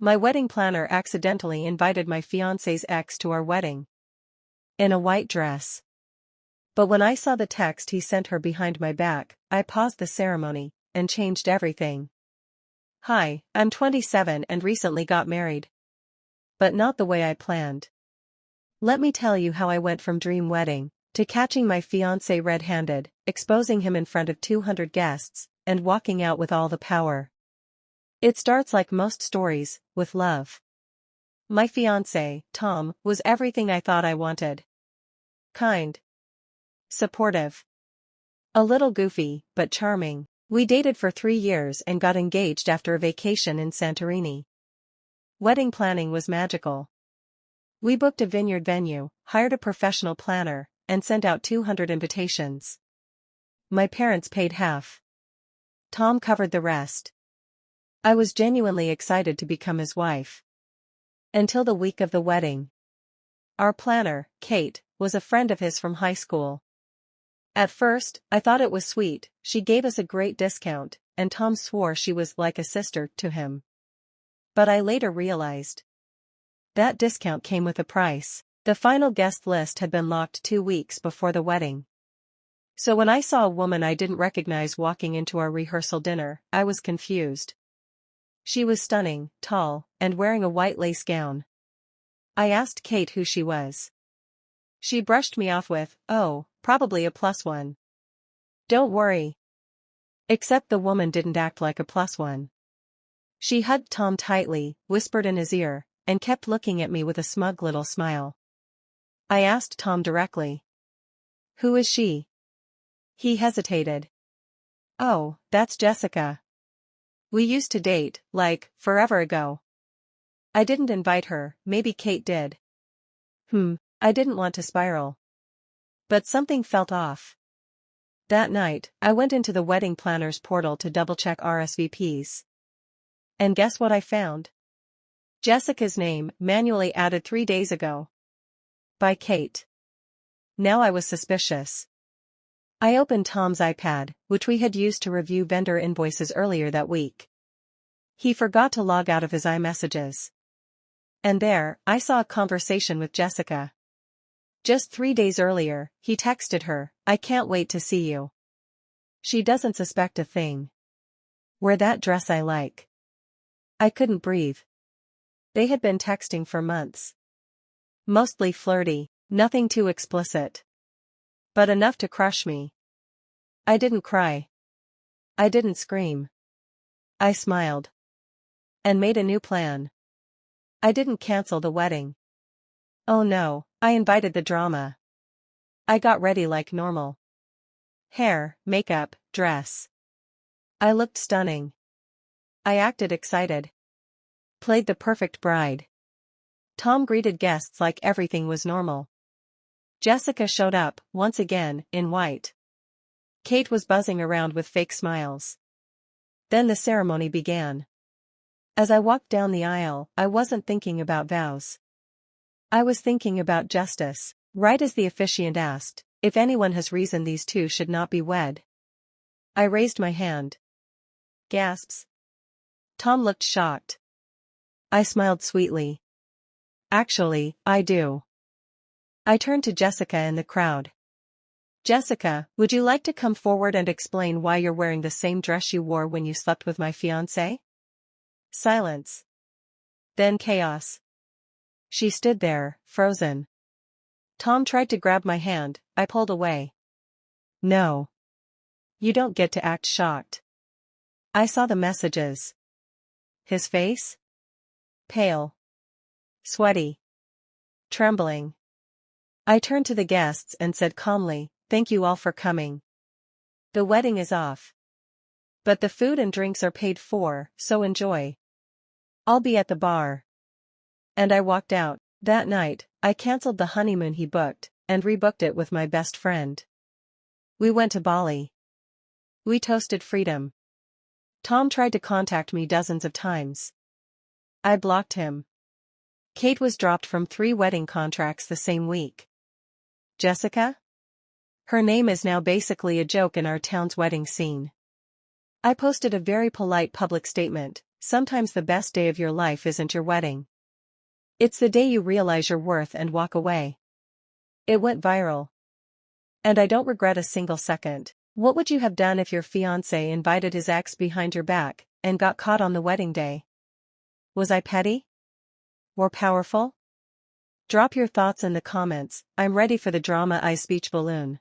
My wedding planner accidentally invited my fiancé's ex to our wedding. In a white dress. But when I saw the text he sent her behind my back, I paused the ceremony and changed everything. Hi, I'm 27 and recently got married. But not the way I planned. Let me tell you how I went from dream wedding to catching my fiancé red-handed, exposing him in front of 200 guests, and walking out with all the power. It starts like most stories, with love. My fiancé, Tom, was everything I thought I wanted. Kind. Supportive. A little goofy, but charming. We dated for 3 years and got engaged after a vacation in Santorini. Wedding planning was magical. We booked a vineyard venue, hired a professional planner, and sent out 200 invitations. My parents paid half. Tom covered the rest. I was genuinely excited to become his wife. Until the week of the wedding. Our planner, Kate, was a friend of his from high school. At first, I thought it was sweet. She gave us a great discount, and Tom swore she was like a sister to him. But I later realized that discount came with a price. The final guest list had been locked 2 weeks before the wedding. So when I saw a woman I didn't recognize walking into our rehearsal dinner, I was confused. She was stunning, tall, and wearing a white lace gown. I asked Kate who she was. She brushed me off with, "Oh, probably a +1. Don't worry." Except the woman didn't act like a +1. She hugged Tom tightly, whispered in his ear, and kept looking at me with a smug little smile. I asked Tom directly. "Who is she?" He hesitated. "Oh, that's Jessica. We used to date, like, forever ago." I didn't invite her, maybe Kate did. I didn't want to spiral. But something felt off. That night, I went into the wedding planner's portal to double-check RSVPs. And guess what I found? Jessica's name, manually added 3 days ago. By Kate. Now I was suspicious. I opened Tom's iPad, which we had used to review vendor invoices earlier that week. He forgot to log out of his iMessages. And there, I saw a conversation with Jessica. Just 3 days earlier, he texted her, "I can't wait to see you." She doesn't suspect a thing. Wear that dress I like. I couldn't breathe. They had been texting for months. Mostly flirty, nothing too explicit. But enough to crush me. I didn't cry. I didn't scream. I smiled. And made a new plan. I didn't cancel the wedding. Oh no, I invited the drama. I got ready like normal. Hair, makeup, dress. I looked stunning. I acted excited. Played the perfect bride. Tom greeted guests like everything was normal. Jessica showed up, once again, in white. Kate was buzzing around with fake smiles. Then the ceremony began. As I walked down the aisle, I wasn't thinking about vows. I was thinking about justice, right as the officiant asked, if anyone has reason these two should not be wed. I raised my hand. Gasps. Tom looked shocked. I smiled sweetly. Actually, I do. I turned to Jessica in the crowd. "Jessica, would you like to come forward and explain why you're wearing the same dress you wore when you slept with my fiancé?" Silence. Then chaos. She stood there, frozen. Tom tried to grab my hand, I pulled away. "No. You don't get to act shocked." I saw the messages. His face? Pale. Sweaty. Trembling. I turned to the guests and said calmly, "Thank you all for coming. The wedding is off. But the food and drinks are paid for, so enjoy. I'll be at the bar." And I walked out. That night, I canceled the honeymoon he booked, and rebooked it with my best friend. We went to Bali. We toasted freedom. Tom tried to contact me dozens of times. I blocked him. Kate was dropped from 3 wedding contracts the same week. Jessica? Her name is now basically a joke in our town's wedding scene. I posted a very polite public statement: sometimes the best day of your life isn't your wedding. It's the day you realize your worth and walk away. It went viral. And I don't regret a single second. What would you have done if your fiancé invited his ex behind your back and got caught on the wedding day? Was I petty? Or powerful? Drop your thoughts in the comments. I'm ready for the drama. Speech balloon.